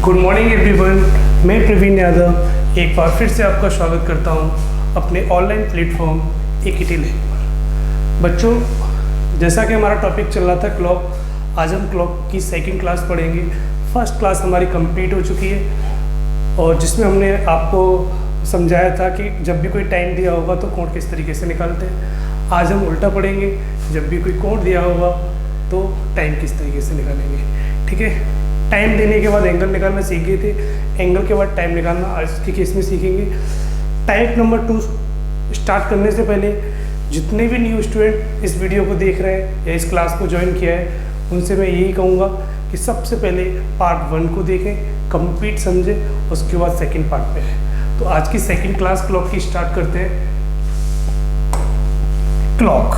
Good morning everyone, मैं प्रवीण यादव एक बार फिर से आपका स्वागत करता हूं अपने ऑनलाइन प्लेटफॉर्म EKT लाइव पर। बच्चों, जैसा कि हमारा टॉपिक चल रहा था क्लॉक, आज हम क्लॉक की सेकंड क्लास पढ़ेंगे। फर्स्ट क्लास हमारी कंप्लीट हो चुकी है और जिसमें हमने आपको समझाया था कि जब भी कोई टाइम दिया होगा तो कोड किस तरीके से निकालते हैं। आज हम उल्टा पढ़ेंगे, जब भी कोई कोड दिया होगा तो टाइम किस तरीके से निकालेंगे। ठीक है, टाइम देने के बाद एंगल निकालना सीख गए थे, एंगल के बाद टाइम निकालना आज के केस में सीखेंगे। टाइप नंबर 2 स्टार्ट करने से पहले जितने भी न्यू स्टूडेंट इस वीडियो को देख रहे हैं या इस क्लास को ज्वाइन किया है, उनसे मैं यही कहूँगा कि सबसे पहले पार्ट 1 को देखें, कंप्लीट समझें, उसके बाद सेकेंड पार्ट पे है। तो आज की सेकेंड क्लास क्लॉक की स्टार्ट करते हैं। क्लॉक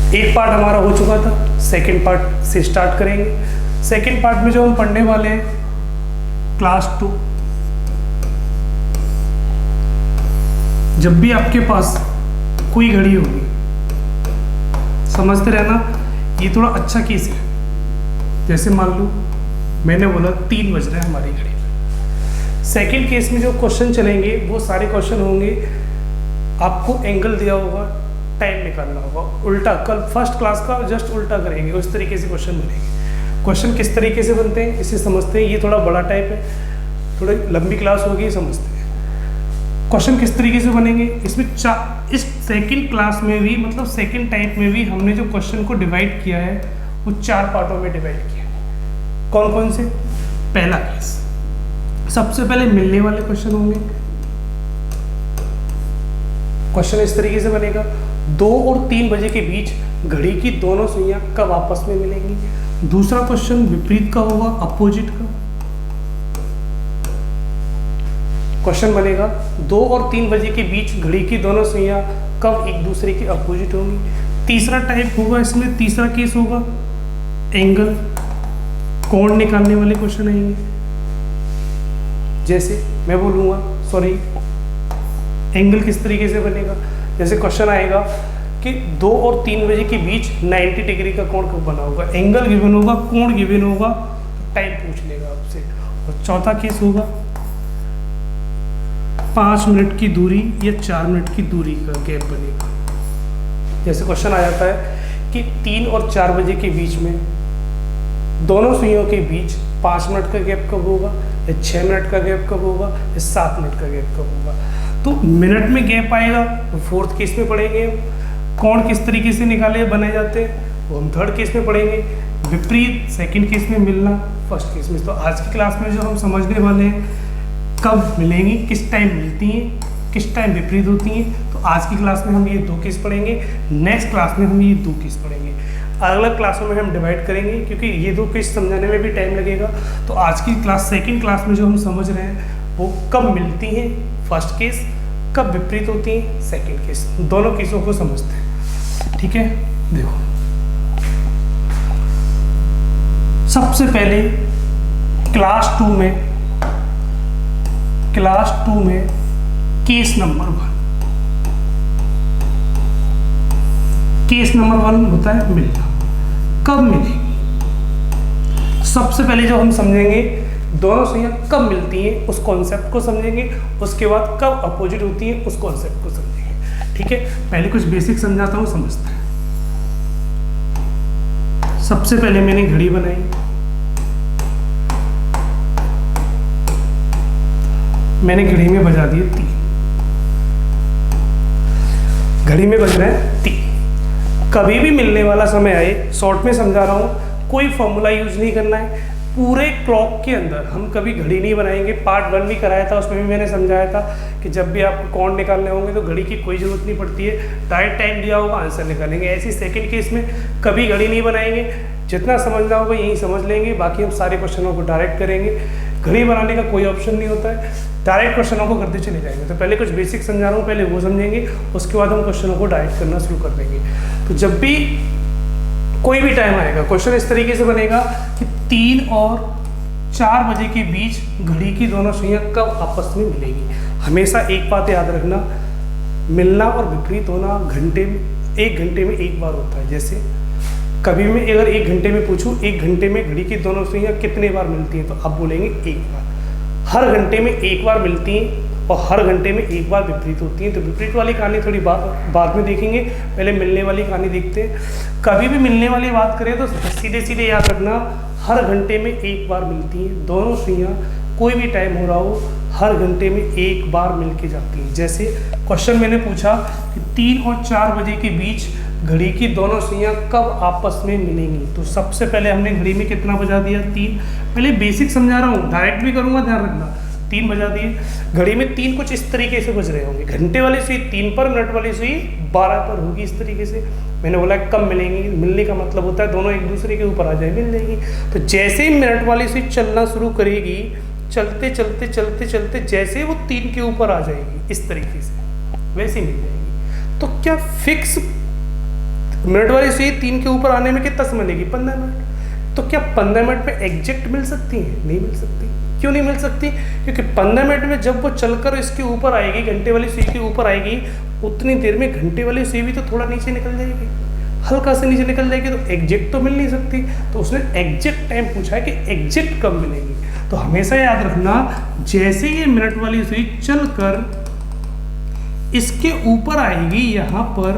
एक पार्ट हमारा हो चुका था, सेकंड पार्ट से स्टार्ट करेंगे। सेकंड पार्ट में जो हम पढ़ने वाले हैं क्लास 2, जब भी आपके पास कोई घड़ी होगी, समझते रहना, ये थोड़ा अच्छा केस है। जैसे मान लो मैंने बोला 3 बज रहे हैं हमारी घड़ी में। सेकंड केस में जो क्वेश्चन चलेंगे वो सारे क्वेश्चन होंगे, आपको एंगल दिया होगा, टाइम निकालना होगा। उल्टा, कल फर्स्ट क्लास का जस्ट उल्टा करेंगे, उस तरीके से क्वेश्चन बनेंगे। क्वेश्चन किस तरीके से बनते हैं इसे समझते हैं। ये थोड़ा बड़ा टाइप है, थोड़ी लंबी क्लास होगी, समझते हैं क्वेश्चन किस तरीके से बनेंगे। इसमें इस सेकंड क्लास में भी, मतलब सेकंड टाइप में भी हमने जो क्वेश्चन को डिवाइड किया है वो 4 पार्टों में डिवाइड किया है। कौन कौन से? पहला केस, सबसे पहले मिलने वाले क्वेश्चन होंगे। क्वेश्चन इस तरीके से बनेगा, 2 और 3 बजे के बीच घड़ी की दोनों सुइयां कब आपस में मिलेंगी। दूसरा क्वेश्चन विपरीत का होगा, अपोजिट का। क्वेश्चन बनेगा 2 और 3 बजे के बीच घड़ी की दोनों सुइयां कब एक दूसरे के अपोजिट होंगी। तीसरा टाइप होगा, इसमें तीसरा केस होगा एंगल, कोण निकालने वाले क्वेश्चन आएंगे। जैसे मैं बोलूँगा, सॉरी, एंगल किस तरीके से बनेगा। जैसे क्वेश्चन आएगा कि 2 और 3 बजे के बीच 90 डिग्री का कोण कब बना होगा। एंगल गिवन होगा, कोण गिवन होगा, टाइम पूछ लेगा आपसे। और चौथा केस होगा 5 मिनट की दूरी या 4 मिनट की दूरी का गैप बनेगा। जैसे क्वेश्चन आ जाता है कि 3 और 4 बजे के बीच में दोनों सुइयों के बीच 5 मिनट का गैप कब होगा, या 6 मिनट का गैप कब होगा, या 7 मिनट का गैप कब होगा। तो मिनट में गैप आएगा, तो फोर्थ केस में पढ़ेंगे। कोण किस तरीके से निकाले बनाए जाते हैं वो हम थर्ड केस में पढ़ेंगे। विपरीत सेकंड केस में, मिलना फर्स्ट केस में। तो आज की क्लास में जो हम समझने वाले हैं, कब मिलेंगी, किस टाइम मिलती हैं, किस टाइम विपरीत होती हैं। तो आज की क्लास में हम ये 2 केस पढ़ेंगे, नेक्स्ट क्लास में हम ये 2 केस पढ़ेंगे। अलग अलग क्लासों में हम डिवाइड करेंगे क्योंकि ये 2 केस समझाने में भी टाइम लगेगा। तो आज की क्लास, सेकेंड क्लास में जो हम समझ रहे हैं वो कब मिलती हैं, फर्स्ट केस, कब विपरीत होती हैं, सेकंड केस। दोनों केसों को समझते हैं। ठीक है, देखो सबसे पहले क्लास 2 में केस नंबर 1, केस नंबर 1 होता है मिलना। कब मिलेगी, सबसे पहले जो हम समझेंगे दोनों सुइयां कब मिलती हैं उस कॉन्सेप्ट को समझेंगे, उसके बाद कब अपोजिट होती हैं उस कॉन्सेप्ट को समझेंगे। ठीक है, पहले कुछ बेसिक समझाता हूं, समझते हैं। सबसे पहले मैंने घड़ी बनाई, मैंने घड़ी में बजा दिए 3, घड़ी में बज रहे हैं 3। कभी भी मिलने वाला समय आए, शॉर्ट में समझा रहा हूं, कोई फॉर्मूला यूज नहीं करना है। पूरे क्लॉक के अंदर हम कभी घड़ी नहीं बनाएंगे। पार्ट 1 भी कराया था, उसमें भी मैंने समझाया था कि जब भी आपको कोण निकालने होंगे तो घड़ी की कोई ज़रूरत नहीं पड़ती है, डायरेक्ट टाइम दिया होगा, आंसर निकालेंगे। ऐसी सेकंड केस में कभी घड़ी नहीं बनाएंगे, जितना समझना होगा यही समझ लेंगे, बाकी हम सारे क्वेश्चनों को डायरेक्ट करेंगे। घड़ी बनाने का कोई ऑप्शन नहीं होता है, डायरेक्ट क्वेश्चनों को करते चले जाएंगे। तो पहले कुछ बेसिक समझा रहा हूँ, पहले वो समझेंगे, उसके बाद हम क्वेश्चनों को डायरेक्ट करना शुरू कर देंगे। तो जब भी कोई भी टाइम आएगा, क्वेश्चन इस तरीके से बनेगा कि 3 और 4 बजे के बीच घड़ी की दोनों सुइयां कब आपस में मिलेंगी। हमेशा एक बात याद रखना, मिलना और विपरीत होना घंटे में, 1 घंटे में एक बार होता है। जैसे कभी मैं अगर 1 घंटे में पूछूं 1 घंटे में घड़ी की दोनों सुइयां कितने बार मिलती हैं, तो आप बोलेंगे 1 बार। हर घंटे में 1 बार मिलती हैं और हर घंटे में 1 बार विपरीत होती हैं। तो विपरीत वाली कहानी थोड़ी बाद में देखेंगे, पहले मिलने वाली कहानी देखते हैं। कभी भी मिलने वाली बात करें तो सीधे सीधे याद रखना, हर घंटे में 1 बार मिलती हैं दोनों सुइयां, कोई भी टाइम हो रहा हो हर घंटे में 1 बार मिल के जाती हैं। जैसे क्वेश्चन मैंने पूछा कि 3 और 4 बजे के बीच घड़ी की दोनों सुइयां कब आपस में मिलेंगी, तो सबसे पहले हमने घड़ी में कितना बजा दिया, 3। पहले बेसिक समझा रहा हूँ, डायरेक्ट भी करूँगा, ध्यान रखना। 3 बजा दिए, घड़ी में 3 कुछ इस तरीके से बज रहे होंगे। घंटे वाली सुई 3 पर, मिनट वाली सुई 12 पर होगी, इस तरीके से। मैंने बोला कब मिलेंगी, मिलने का मतलब होता है दोनों एक दूसरे के ऊपर आ जाए, मिल जाएगी। तो जैसे ही मिनट वाली सुई चलना शुरू करेगी, चलते चलते चलते चलते जैसे वो 3 के ऊपर आ जाएगी इस तरीके से, वैसे मिल जाएगी। तो क्या फिक्स मिनट वाली सुई 3 के ऊपर आने में कितना समय लेगी, 15 मिनट। तो क्या 15 मिनट में एग्जैक्ट मिल सकती है, नहीं मिल सकती। क्यों नहीं मिल सकती, क्योंकि 15 मिनट में जब वो चलकर इसके ऊपर आएगी, घंटे वाली सुई के ऊपर आएगी, उतनी देर में घंटे वाली सुई भी तो थोड़ा नीचे निकल जाएगी, हल्का से नीचे निकल जाएगी, तो एग्जैक्ट तो मिल नहीं सकती। तो उसने एग्जैक्ट टाइम पूछा है कि एग्जैक्ट कब मिलेगी। तो हमेशा याद रखना, जैसे ये मिनट वाली सुई चलकर इसके ऊपर आएगी यहाँ पर,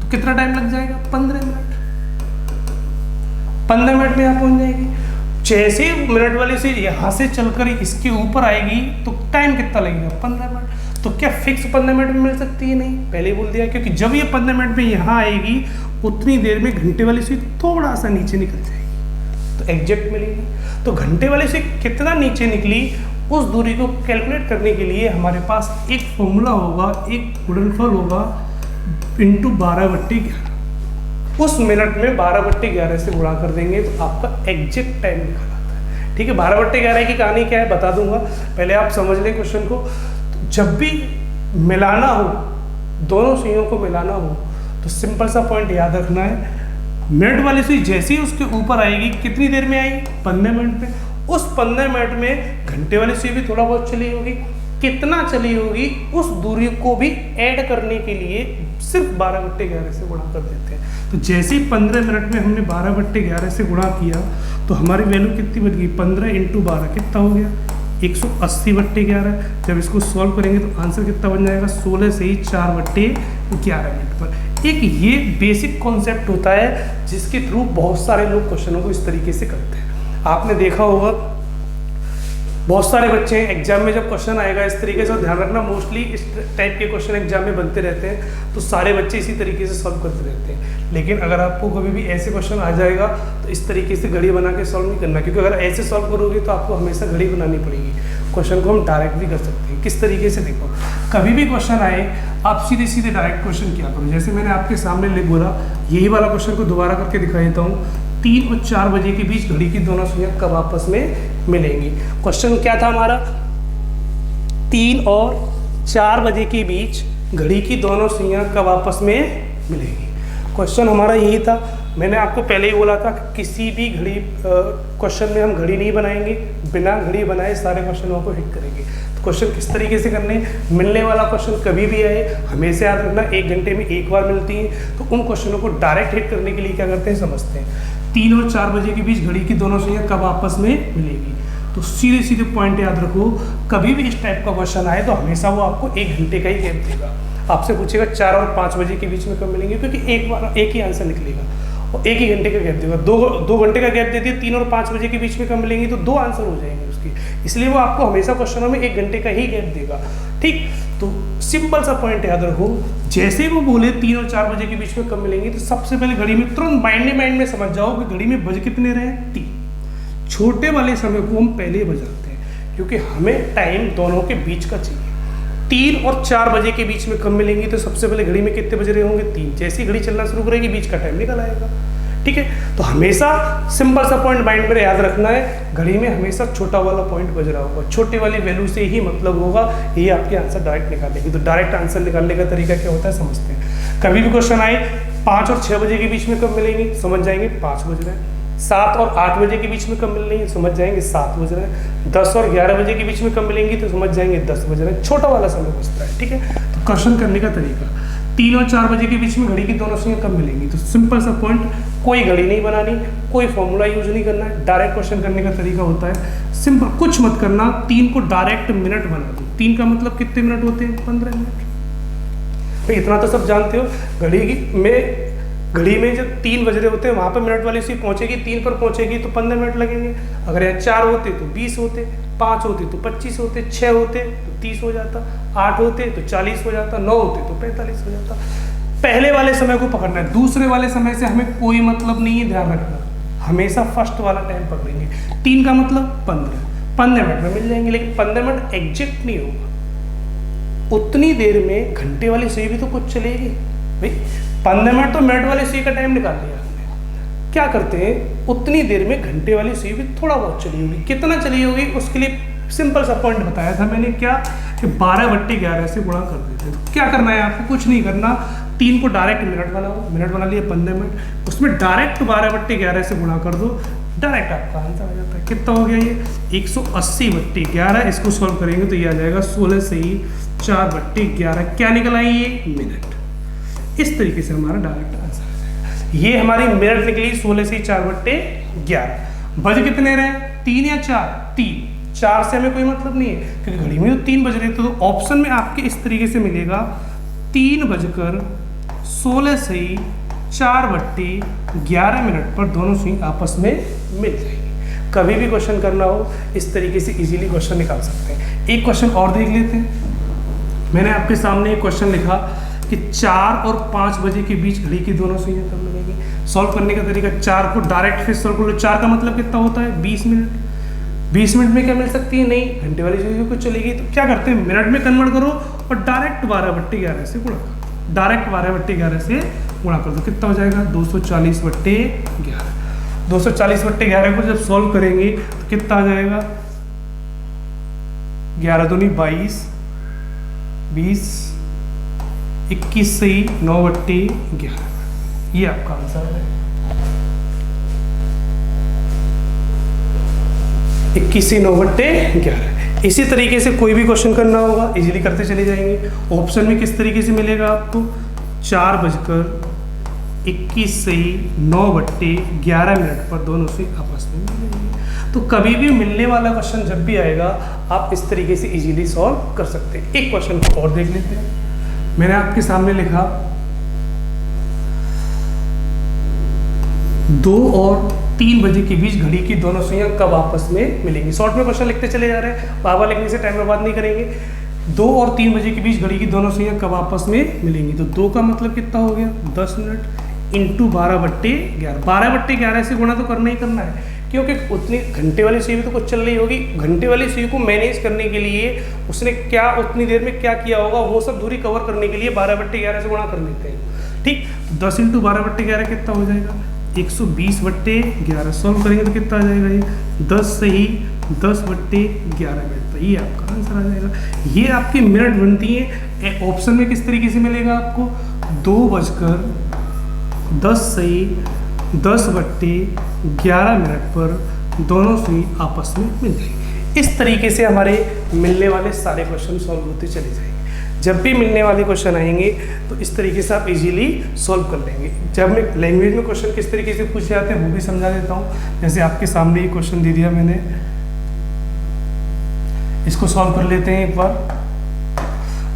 तो कितना टाइम लग जाएगा, 15 मिनट। 15 मिनट में यहाँ पहुंच जाएगी। जैसे ही मिनट वाली सुई यहाँ से चलकर इसके ऊपर आएगी तो टाइम कितना लगेगा, 15 मिनट। तो क्या फिक्स 15 मिनट में मिल सकती है, नहीं, पहले ही बोल दिया, क्योंकि जब ये 15 मिनट में यहाँ आएगी उतनी देर में घंटे वाली सुई थोड़ा सा नीचे निकल जाएगी, तो एग्जैक्ट मिलेगी। तो घंटे वाली सुई कितना नीचे निकली, उस दूरी को कैलकुलेट करने के लिए हमारे पास एक फॉर्मूला होगा, एक गुणनफल होगा, इंटू 12/11। उस मिनट में 12/11 से गुणा कर देंगे तो आपका एग्जैक्ट टाइम निकल आता है। ठीक है, 12/11 की कहानी क्या है बता दूंगा, पहले आप समझ लें क्वेश्चन को। तो जब भी मिलाना हो, दोनों सुइयों को मिलाना हो, तो सिंपल सा पॉइंट याद रखना है, मिनट वाली सुई जैसे ही उसके ऊपर आएगी, कितनी देर में आएगी, 15 मिनट में। उस 15 मिनट में घंटे वाली सुई भी थोड़ा बहुत चली होगी, कितना चली होगी उस दूरी को भी ऐड करने के लिए सिर्फ 12/11 से गुणा कर देते हैं। तो जैसे ही 15 मिनट में हमने 12/11 से गुणा किया तो हमारी वैल्यू कितनी बन गई, 15 × 12 कितना हो गया, 180/11। जब इसको सॉल्व करेंगे तो आंसर कितना बन जाएगा, 16 से ही 4/11 मिनट पर। एक ये बेसिक कॉन्सेप्ट होता है जिसके थ्रू बहुत सारे लोग क्वेश्चनों को इस तरीके से करते हैं। आपने देखा होगा बहुत सारे बच्चे एग्जाम में जब क्वेश्चन आएगा इस तरीके से, ध्यान रखना मोस्टली इस टाइप के क्वेश्चन एग्जाम में बनते रहते हैं, तो सारे बच्चे इसी तरीके से सॉल्व करते रहते हैं। लेकिन अगर आपको कभी भी ऐसे क्वेश्चन आ जाएगा तो इस तरीके से घड़ी बना के सॉल्व नहीं करना, क्योंकि अगर ऐसे सॉल्व करोगे तो आपको हमेशा घड़ी बनानी पड़ेगी। क्वेश्चन को हम डायरेक्ट भी कर सकते हैं। किस तरीके से, देखो कभी भी क्वेश्चन आए आप सीधे सीधे डायरेक्ट क्वेश्चन किया करो। जैसे मैंने आपके सामने लिख बोला, यही वाला क्वेश्चन को दोबारा करके दिखा देता हूँ, 3 और 4 बजे के बीच घड़ी की दोनों सुइयां कब आपस में मिलेंगी। क्वेश्चन क्या था हमारा, 3 और 4 बजे के बीच घड़ी की दोनों सुइयां कब आपस में मिलेंगी। क्वेश्चन हमारा यही था। मैंने आपको पहले ही बोला था कि किसी भी घड़ी क्वेश्चन में हम घड़ी नहीं बनाएंगे, बिना घड़ी बनाए सारे क्वेश्चनों को हिट करेंगे। तो क्वेश्चन किस तरीके से करने, मिलने वाला क्वेश्चन कभी भी आए हमेशा याद रखना 1 घंटे में 1 बार मिलती है। तो उन क्वेश्चनों को डायरेक्ट हिट करने के लिए क्या करते हैं, समझते हैं। 3 और 4 बजे के बीच घड़ी की दोनों सुइयां कब आपस में मिलेगी, तो सीधे सीधे पॉइंट याद रखो, कभी भी इस टाइप का क्वेश्चन आए तो हमेशा वो आपको 1 घंटे का ही गैप देगा। आपसे पूछेगा 4 और 5 बजे के बीच में कब मिलेंगे, क्योंकि एक ही आंसर निकलेगा और 1 ही घंटे का गैप देगा। 2 घंटे का गैप दे दिया, 3 और 5 बजे के बीच में कब मिलेंगे तो 2 आंसर हो जाएंगे उसकी, इसलिए वो आपको हमेशा क्वेश्चनों में 1 घंटे का ही गैप देगा। ठीक, तो सिंपल सा पॉइंट याद रखो, जैसे वो बोले 3 और 4 बजे के बीच में कब मिलेंगे, तो सबसे पहले घड़ी में तुरंत माइंड में समझ जाओ कि घड़ी में बज कितने रहे, 3। छोटे वाले समय को हम पहले बजाते हैं क्योंकि हमें टाइम दोनों के बीच का चाहिए। 3 और 4 बजे के बीच में कब मिलेंगी, तो सबसे पहले घड़ी में कितने बज रहे होंगे, 3। जैसे ही घड़ी चलना शुरू करेगी बीच का टाइम निकल आएगा। ठीक है, तो हमेशा सिंपल सा पॉइंट माइंड में याद रखना है, घड़ी में हमेशा छोटा वाला पॉइंट बज रहा होगा, छोटे वाली वैल्यू से ही मतलब होगा, ये आपके आंसर डायरेक्ट निकालेगी। तो डायरेक्ट आंसर निकालने का तरीका क्या होता है समझते हैं। कभी भी क्वेश्चन आए 5 और 6 बजे के बीच में कब मिलेंगे, समझ जाएंगे 5 बज रहे हैं। 7 और 8 बजे के बीच में कब मिल रही है, समझ जाएंगे 7 बज रहे हैं। 10 और 11 बजे के बीच में कब मिलेंगी, तो समझ जाएंगे 10 बज रहे हैं। छोटा वाला समय बचता है। ठीक है, तो क्वेश्चन करने का तरीका, 3 और 4 बजे के बीच में घड़ी की दोनों सुइयां कब मिलेंगी? तो सिंपल सा पॉइंट, कोई घड़ी नहीं बनानी, कोई फॉर्मूला यूज नहीं करना है, डायरेक्ट क्वेश्चन करने का तरीका होता है सिंपल, कुछ मत करना, 3 को डायरेक्ट मिनट बना दो। 3 का मतलब कितने मिनट होते हैं? 15 मिनट। भाई इतना तो सब जानते हो, घड़ी में जब 3 बज रहे होते हैं वहाँ पर मिनट वाली सुई पहुँचेगी, 3 पर पहुँचेगी तो 15 मिनट लगेंगे। अगर यहाँ 4 होते तो 20 होते, 5 होते तो 25 होते, 6 होते तो 30 हो जाता, 8 होते तो 40 हो जाता, 9 होते तो 45 हो जाता। पहले वाले समय को पकड़ना है, दूसरे वाले समय से हमें कोई मतलब नहीं है, ध्यान रखना, हमेशा फर्स्ट वाला टाइम पकड़ेंगे। 3 का मतलब 15 मिनट में मिल जाएंगे, लेकिन 15 मिनट एग्जैक्ट नहीं होगा, उतनी देर में घंटे वाली सुई भी तो कुछ चलेगी। भाई 15 मिनट तो मिनट वाली सुई का टाइम निकाल लिया हमने, क्या करते हैं उतनी देर में घंटे वाली सुई भी थोड़ा बहुत चली होगी। कितना चली होगी उसके लिए सिंपल सा पॉइंट बताया था मैंने, क्या कि 12/11 से गुणा कर देते हैं। क्या करना है आपको? कुछ नहीं करना, 3 को डायरेक्ट मिनट बनाओ, मिनट बना लिए 15 मिनट, उसमें डायरेक्ट 12/11 से गुणा कर दो, डायरेक्ट आपका आंसर आ जाता है। कितना हो गया ये? 180/11। इसको सॉल्व करेंगे तो ये आ जाएगा 16 से ही 4/11। क्या निकल आई? ये मिनट। इस तरीके से हमारा डायरेक्ट आंसर आ जाएगा। ये हमारी मिनट निकली 16 से 4/11। बज कितने रहे? 3 या 4? 3। 4 से हमें कोई मतलब नहीं है क्योंकि घड़ी में तो 3 बज रहे थे, तो ऑप्शन में आपके इस तरीके से मिलेगा 3:16 से ही 4/11 पर दोनों सुई आपस में मिल जाएंगी। कभी भी क्वेश्चन करना हो इस तरीके से इजीली क्वेश्चन निकाल सकते हैं। एक क्वेश्चन और देख लेते हैं। मैंने आपके सामने एक क्वेश्चन लिखा कि 4 और 5 बजे के बीच घड़ी की दोनों सुइयां कब मिलेंगी। सॉल्व करने का तरीका, 4 को डायरेक्ट फिर सॉल्व कर लो। 4 का मतलब कितना होता है? 20 मिनट। 20 मिनट में क्या मिल सकती है? नहीं, घंटे वाली सुई कुछ चलेगी। तो क्या करते हैं, मिनट में कन्वर्ट करो और डायरेक्ट 12/11 से गुणा करो, डायरेक्ट 12/11 से गुणा कर दो। कितना हो जाएगा? 240/11। 240/11 को जब सॉल्व करेंगे तो कितना आ जाएगा? 11 दूनी 22, 20, 21 से 9/11। ये आपका आंसर है। 21 से 9/11। इसी तरीके से कोई भी क्वेश्चन करना होगा इजीली करते चले जाएंगे। ऑप्शन में किस तरीके से मिलेगा आपको? 4:21 से 9/11 पर दोनों से आपस में मिलेंगे। तो कभी भी मिलने वाला क्वेश्चन जब भी आएगा आप इस तरीके से इजीली सॉल्व कर सकते हैं। एक क्वेश्चन को और देख लेते हैं। मैंने आपके सामने लिखा 2 और 3 बजे के बीच घड़ी की दोनों सुइयां कब आपस में मिलेंगी। शॉर्ट में क्वेश्चन लिखते चले जा रहे हैं, बाबा लिखने से टाइम बर्बाद नहीं करेंगे। 2 और 3 बजे के बीच घड़ी की दोनों सुइयां कब आपस में मिलेंगी। तो 2 का मतलब कितना हो गया? 10 मिनट इंटू 12/11। 12/11 से गुणा तो करना ही करना है, क्योंकि उतनी घंटे वाली सुई भी तो कुछ चल रही होगी। घंटे वाली सुई को मैनेज करने के लिए उसने क्या उतनी देर में क्या किया होगा, वो सब दूरी कवर करने के लिए 12/11 से गुणा कर लेते हैं। ठीक, 10 इंटू 12/11 कितना हो जाएगा? 120/11। सॉल्व करेंगे तो कितना आ जाएगा? ये 10 से ही 10/11 मिनट पर ये आपका आंसर आ जाएगा। ये आपकी मिनट बनती है। ऑप्शन में किस तरीके से मिलेगा आपको? 2:10 से ही 10/11 पर दोनों सुई आपस में मिल जाएंगे। इस तरीके से हमारे मिलने वाले सारे क्वेश्चन सॉल्व होते चले जाएंगे। जब भी मिलने वाले क्वेश्चन आएंगे तो इस तरीके से आप इजीली सॉल्व कर लेंगे। जब मैं लैंग्वेज में क्वेश्चन किस तरीके से पूछे जाते हैं वो भी समझा देता हूँ। जैसे आपके सामने ये क्वेश्चन दे दिया मैंने, इसको सॉल्व कर लेते हैं एक बार।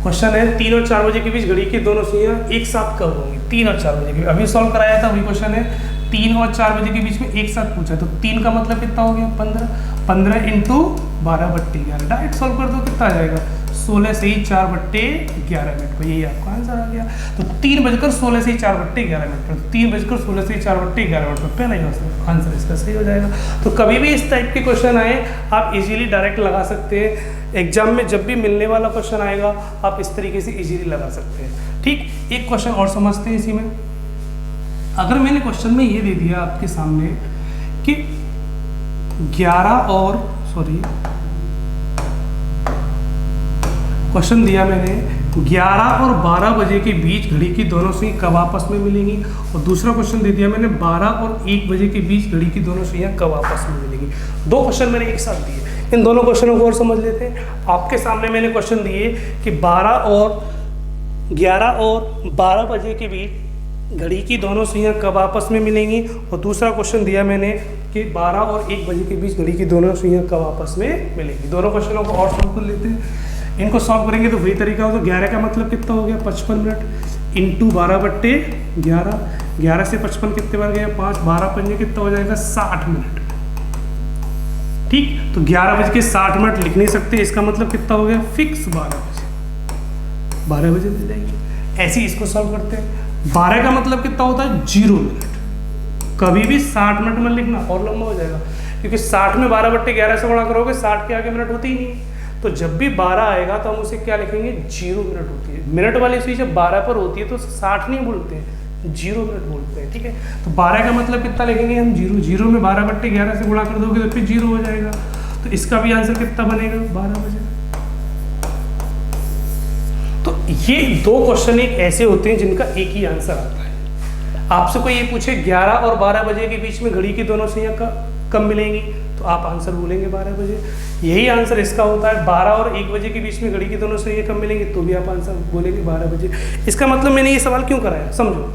क्वेश्चन है 3 और 4 बजे के बीच घड़ी की दोनों सुइयां एक साथ कब होंगी। 3 और 4 बजे के, अभी सॉल्व कराया था वही क्वेश्चन है। 3 और 4 बजे के बीच में एक साथ पूछा, तो 3 का मतलब कितना हो गया? 15। 15 इंटू 12/11 डायरेक्ट सॉल्व कर दो, कितना आ जाएगा? 16 से ही 4/11 मिनट पर यही आपका आंसर आ गया। तो 3:16 से ही 4/11 मिनट पर, 3:16 से ही 4/11 मिनट पर पहला ही आंसर इसका सही हो जाएगा। तो कभी भी इस टाइप के क्वेश्चन आए आप इजीली डायरेक्ट लगा सकते हैं। एग्जाम में जब भी मिलने वाला क्वेश्चन आएगा आप इस तरीके से इजीली लगा सकते हैं। ठीक, एक क्वेश्चन और समझते हैं इसी में। अगर मैंने क्वेश्चन में ये दे दिया आपके सामने कि 11 और क्वेश्चन दिया मैंने 11 और 12 बजे के बीच घड़ी की दोनों सुई कब आपस में मिलेंगी, और दूसरा क्वेश्चन दे दिया मैंने 12 और 1 बजे के बीच घड़ी की दोनों सुइयां कब आपस में मिलेंगी। 2 क्वेश्चन मैंने एक साथ दिए, इन दोनों क्वेश्चनों को और समझ लेते हैं। आपके सामने मैंने क्वेश्चन दिए कि 12 और 11 और 12 बजे के बीच घड़ी की दोनों सुइयां कब आपस में मिलेंगी, और दूसरा क्वेश्चन दिया मैंने कि 12 और 1 बजे के बीच घड़ी की दोनों सुइयां कब आपस में मिलेंगी। दोनों क्वेश्चनों को और सॉल्व कर लेते हैं। इनको सॉल्व करेंगे तो वही तरीका हो, तो 11 का मतलब कितना हो गया 55 मिनट इंटू 12/11, 11 से 55 कितने बार गया 5, 12 पंजे कितना हो जाएगा 60 मिनट। ठीक, तो 11:60 लिख नहीं सकते, इसका मतलब कितना हो गया फिक्स 12 बजे मिल जाएगी। ऐसे ही इसको सॉल्व करते हैं। 12 का मतलब कितना होता है 0 मिनट, कभी भी 60 मिनट में लिखना और लंबा हो जाएगा, क्योंकि 60 में 12/11 से गुणा करोगे 60 के आगे मिनट होती ही नहीं। तो जब भी 12 आएगा तो हम उसे क्या लिखेंगे 0 मिनट होती है। मिनट वाली सुई जब 12 पर होती है तो 60 नहीं बोलते हैं, 0 मिनट बोलते हैं। ठीक है, तो 12 का मतलब कितना लिखेंगे हम 0 में 12/11 से गुणा कर दोगे तो फिर 0 हो जाएगा। तो इसका भी आंसर कितना बनेगा 12 बजे। तो ये दो क्वेश्चन एक ऐसे होते हैं जिनका एक ही आंसर आता है। आपसे कोई ये पूछे 11 और 12 बजे के बीच में घड़ी की दोनों सुइयां कब मिलेंगी, तो आप आंसर बोलेंगे 12 बजे। यही आंसर इसका होता है 12 और 1 बजे के बीच में घड़ी की दोनों सुइयां कब मिलेंगी, तो भी आप आंसर बोलेंगे 12 बजे। इसका मतलब मैंने ये सवाल क्यों कराया, समझो।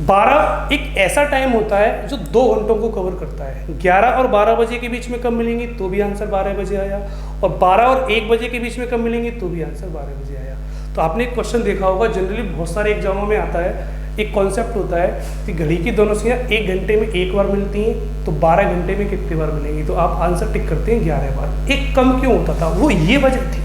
12 एक ऐसा टाइम होता है जो 2 घंटों को कवर करता है। 11 और 12 बजे के बीच में कब मिलेंगी, तो भी आंसर 12 बजे आया, और 12 और 1 बजे के बीच में कब मिलेंगी, तो भी आंसर 12 बजे आया। तो आपने एक क्वेश्चन देखा होगा, जनरली बहुत सारे एग्जामों में आता है, एक कॉन्सेप्ट होता है कि घड़ी की दोनों सुइयां 1 घंटे में 1 बार मिलती हैं, तो 12 घंटे में कितने बार मिलेंगी, तो आप आंसर टिक करते हैं 11 बार। एक कम क्यों होता था, वो ये वजह थी,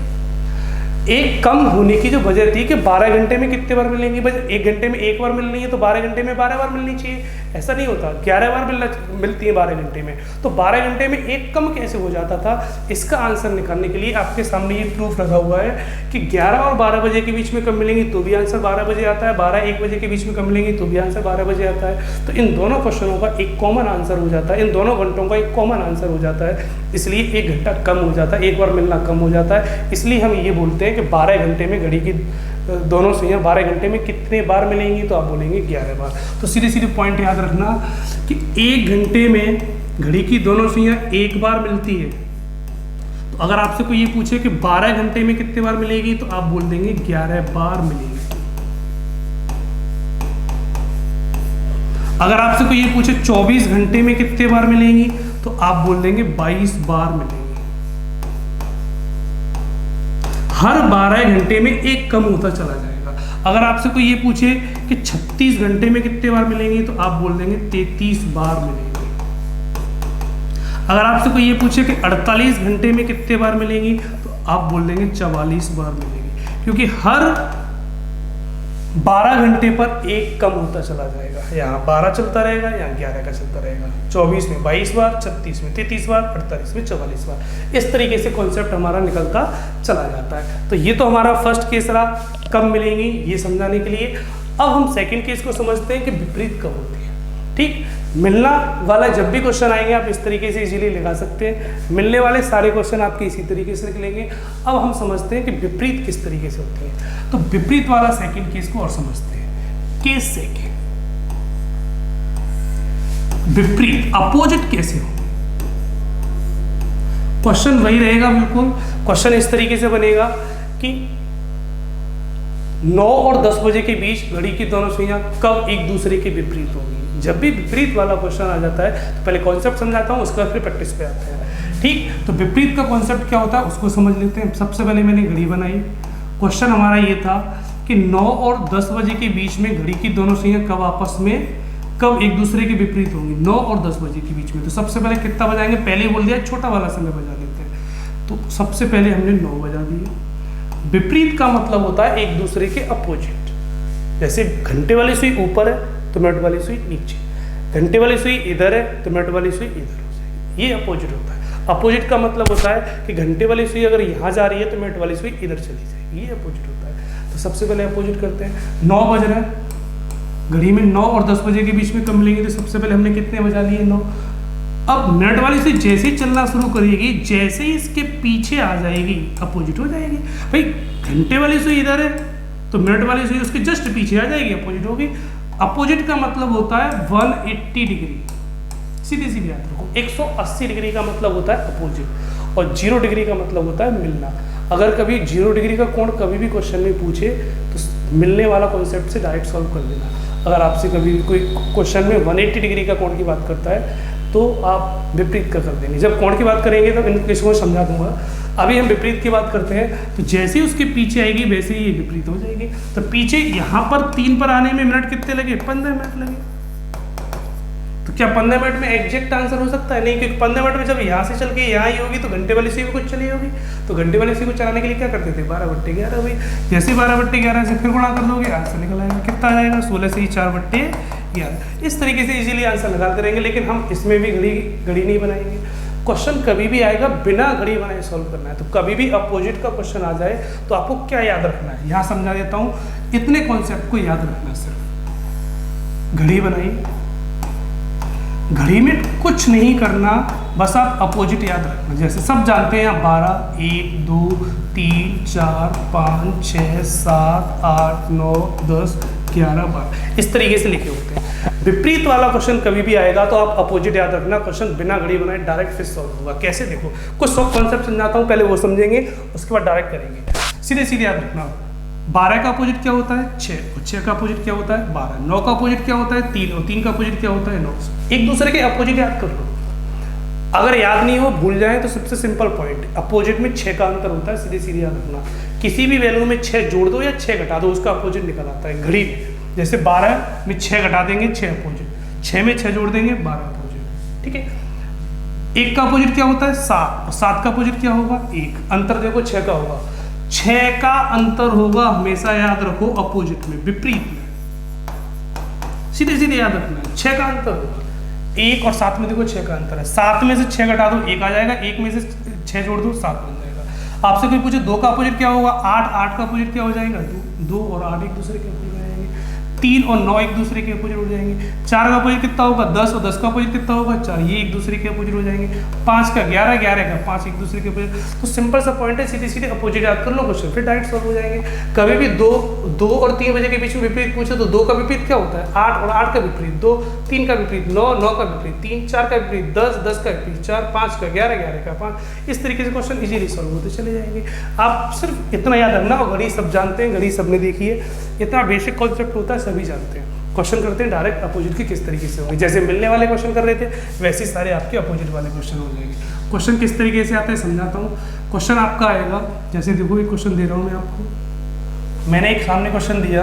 एक कम होने की जो वजह थी कि 12 घंटे में कितने बार मिलेंगी, बस 1 घंटे में 1 बार मिल रही है तो 12 घंटे में 12 बार मिलनी चाहिए, ऐसा नहीं होता। 11 बार मिलती है 12 घंटे में, तो 12 घंटे में एक कम कैसे हो जाता था। इसका आंसर निकालने के लिए आपके सामने ये प्रूफ रखा हुआ है कि 11 और 12 बजे के बीच में कब मिलेंगी, तो भी आंसर 12 बजे आता है, 12-1 बजे के बीच में कब मिलेंगी, तो भी आंसर 12 बजे आता है। तो इन दोनों क्वेश्चनों का एक कॉमन आंसर हो जाता है, इन दोनों घंटों का एक कॉमन आंसर हो जाता है, इसलिए 1 घंटा कम हो जाता है, 1 बार मिलना कम हो जाता है। इसलिए हम ये बोलते हैं कि 12 घंटे में घड़ी की दोनों सुइयां 12 घंटे में कितने बार मिलेंगी, तो आप बोलेंगे 11 बार। तो सीधे सीधे पॉइंट याद रखना कि 1 घंटे में घड़ी की दोनों सुइयां 1 बार मिलती है। तो अगर आपसे कोई ये पूछे कि 12 घंटे में कितने बार मिलेगी, तो आप बोल देंगे 11 बार मिलेगी। अगर आपसे कोई ये पूछे 24 घंटे में कितने बार मिलेंगी, तो आप बोल देंगे 22 बार मिलेंगी। हर 12 घंटे में एक कम होता चला जाएगा। अगर आपसे कोई ये पूछे कि 36 घंटे में कितने बार मिलेंगे, तो आप बोल देंगे 33 बार मिलेंगे। अगर आपसे कोई ये पूछे कि 48 घंटे में कितने बार मिलेंगी, तो आप बोल देंगे 44 बार मिलेंगी, क्योंकि हर 12 घंटे पर एक कम होता चला जाएगा। यहाँ 12 चलता रहेगा, यहाँ 11 का चलता रहेगा। 24 में 22 बार, 36 में 33 बार, 48 में 44 बार। इस तरीके से कॉन्सेप्ट हमारा निकलता चला जाता है। तो ये तो हमारा फर्स्ट केस रहा, कब मिलेंगी ये समझाने के लिए। अब हम सेकंड केस को समझते हैं कि विपरीत कब होती है। ठीक, मिलना वाला जब भी क्वेश्चन आएंगे आप इस तरीके से इजीली लगा सकते हैं, मिलने वाले सारे क्वेश्चन आपके इसी तरीके से निकलेंगे। अब हम समझते हैं कि विपरीत किस तरीके से होती है। तो विपरीत वाला सेकंड केस को और समझते हैं। केस सेकंड, विपरीत अपोजिट कैसे हो। क्वेश्चन वही रहेगा, बिल्कुल क्वेश्चन इस तरीके से बनेगा कि 9 और 10 बजे के बीच घड़ी की दोनों सुइयां कब एक दूसरे के विपरीत होंगी। जब भी विपरीत वाला क्वेश्चन आ जाता है तो पहले कॉन्सेप्ट समझाता हूँ, उसके बाद फिर प्रैक्टिस पे आते हैं। ठीक, तो विपरीत का कॉन्सेप्ट क्या होता है उसको समझ लेते हैं। सबसे पहले मैंने घड़ी बनाई, क्वेश्चन हमारा ये था कि 9 और 10 बजे के बीच में घड़ी की दोनों सुइयां कब आपस में कब एक दूसरे के विपरीत होंगी, 9 और 10 बजे के बीच में। तो सबसे पहले कितना बजाएंगे, पहले ही बोल दिया छोटा वाला समय बजा लेते हैं। तो सबसे पहले हमने 9 बजा दिए। विपरीत का मतलब होता है एक दूसरे के अपोजिट। जैसे घंटे वाली सुई ऊपर है तो मिनट वाली सुई नीचे, घंटे वाली सुई इधर है तो मिनट वाली सुई इधर हो जाएगी, ये अपोजिट होता है। अपोजिट का मतलब होता है कि घंटे वाली सुई अगर यहाँ जा रही है तो मिनट वाली सुई इधर चली जाएगी, ये अपोजिट होता है। तो सबसे पहले अपोजिट करते हैं। 9 बज रहा है, घड़ी में 9 और 10 बजे के बीच में कब मिलेंगे, तो सबसे पहले हमने कितने बजा लिए 9। अब मिनट वाली सुई जैसे ही चलना शुरू करेगी, जैसे ही इसके पीछे आ जाएगी अपोजिट हो जाएगी। भाई घंटे वाली सुई इधर है तो मिनट वाली सुई उसके जस्ट पीछे आ जाएगी, अपोजिट होगी। अपोजिट का मतलब होता है 180 डिग्री, सीधी याद रखो। 180 डिग्री का मतलब होता है अपोजिट, और 0 डिग्री का मतलब होता है मिलना। अगर कभी 0 डिग्री का कोण कभी भी क्वेश्चन में पूछे तो मिलने वाला कॉन्सेप्ट से डायरेक्ट सॉल्व कर लेना। अगर आपसे कभी कोई क्वेश्चन में 180 डिग्री का कोण की बात करता है तो आप विपरीत का कर देंगे। जब कोण की बात करेंगे तो इसको समझा दूंगा। अभी हम विपरीत की बात करते हैं, तो जैसे ही उसके पीछे आएगी वैसे ही ये विपरीत हो जाएगी। तो पीछे यहाँ पर 3 पर आने में मिनट कितने लगे? 15 मिनट लगे। तो क्या 15 मिनट में एग्जैक्ट आंसर हो सकता है? नहीं, क्योंकि 15 मिनट में जब यहाँ से चल के यहाँ ही होगी तो घंटे वाली सुई भी कुछ चली होगी। तो घंटे वाली सुई को चलाने के लिए क्या करते थे? 12/11 हुई। जैसे 12/11 से फिर गुणा कर लोगे, आंसर निकल आएगा। कितना आ जाएगा? 16 से ही 4/11। इस तरीके से इजीली आंसर निकालते रहेंगे, लेकिन हम इसमें भी घड़ी नहीं बनाएंगे। क्वेश्चन कभी भी आएगा बिना घड़ी बनाए सॉल्व करना है। तो कभी भी अपोजिट का क्वेश्चन आ जाए तो आपको क्या याद रखना है, यहाँ समझा देता हूँ। इतने कॉन्सेप्ट को याद रखना है, सिर्फ घड़ी बनाई, घड़ी में कुछ नहीं करना, बस आप अपोजिट याद रखना। जैसे सब जानते हैं 12, 1, 2, 3, 4, 5, 6, 7, 8, 9, 10, 11, 12 इस तरीके से लिखे होते हैं। विपरीत वाला क्वेश्चन कभी भी आएगा तो आप अपोजिट याद रखना। क्वेश्चन बिना घड़ी बनाए डायरेक्ट फिर सॉल्व होगा। कैसे? देखो, कुछ सब कॉन्सेप्ट समझाता हूँ, पहले वो समझेंगे, उसके बाद डायरेक्ट करेंगे। सीधे सीधे याद रखना। 12 का अपोजिट क्या होता है? 6। और 6 का अपोजिट क्या होता है? 12। 9 का अपोजिट क्या होता है? 3। और 3 का अपोजिट क्या होता है? 9। एक दूसरे के अपोजिट याद कर लो। अगर याद नहीं हो, भूल जाए, तो सबसे सिंपल पॉइंट, अपोजिट में 6 का अंतर होता है। सीधे सीधे याद रखना। किसी भी वैल्यू में 6 जोड़ दो या 6 घटा दो, उसका अपोजिट निकल आता है घड़ी में। जैसे 12 में 6 घटा देंगे, 6 अपोजिट। 6 में 6 जोड़ देंगे, 12 अपोजिट। ठीक है। 1 का अपोजिट क्या होता है? 7। और 7 का अपोजिट क्या होगा? 1। अंतर देखो 6 का होगा। 6 का अंतर होगा, हमेशा याद रखो, अपोजिट में, विपरीत में। सीधे सीधे याद रखना है, 6 का अंतर होगा। 1 और 7 में देखो 6 का अंतर है। 7 में से 6 घटा दो, 1 आ जाएगा। 1 में से 6 जोड़ दो, 7 बन जाएगा। आपसे कोई पूछे 2 का अपोजिट क्या होगा? 8। 8 का अपोजिट क्या हो जाएगा? 2। 2 और 8 एक दूसरे के अपोजिट हो जाएंगे। 3 और 9 एक दूसरे के अपोजिट हो जाएंगे। 4 का अपोजिट कितना होगा? 10। और 10 का अपोजिट कितना होगा? 4। ये एक दूसरे के अपोजिट हो जाएंगे। 5 का 11, 11 का 5 एक दूसरे के अपोजिट। तो सिंपल सा पॉइंट है, सीधे सीधे अपोजिट याद कर लो, क्वेश्चन फिर डायरेक्ट सॉल्व हो जाएंगे। कभी भी 2 और 3 बजे के बीच में विपरीत पूछे तो 2 का विपरीत क्या होता है? 8। और 8 का विपरीत 2। 3 का विपरीत 9। 9 का विपरीत 3। 4 का विपरीत 10। 10 का विपरीत 4। 5 का 11। 11 का 5। इस तरीके से क्वेश्चन इजीली सॉल्व होते चले जाएंगे। आप सिर्फ इतना याद रखना। और घड़ी सब जानते हैं, घड़ी सबने देखी है, इतना बेसिक कॉन्सेप्ट होता है, सभी जानते हैं। क्वेश्चन करते हैं डायरेक्ट अपोजिट के किस तरीके से होंगे। जैसे मिलने वाले क्वेश्चन कर रहे थे, वैसे सारे आपके अपोजिट वाले क्वेश्चन हो जाएंगे। क्वेश्चन किस तरीके से आता है समझाता हूँ। क्वेश्चन आपका आएगा, जैसे देखो एक क्वेश्चन दे रहा हूँ मैं आपको। मैंने एक सामने क्वेश्चन दिया,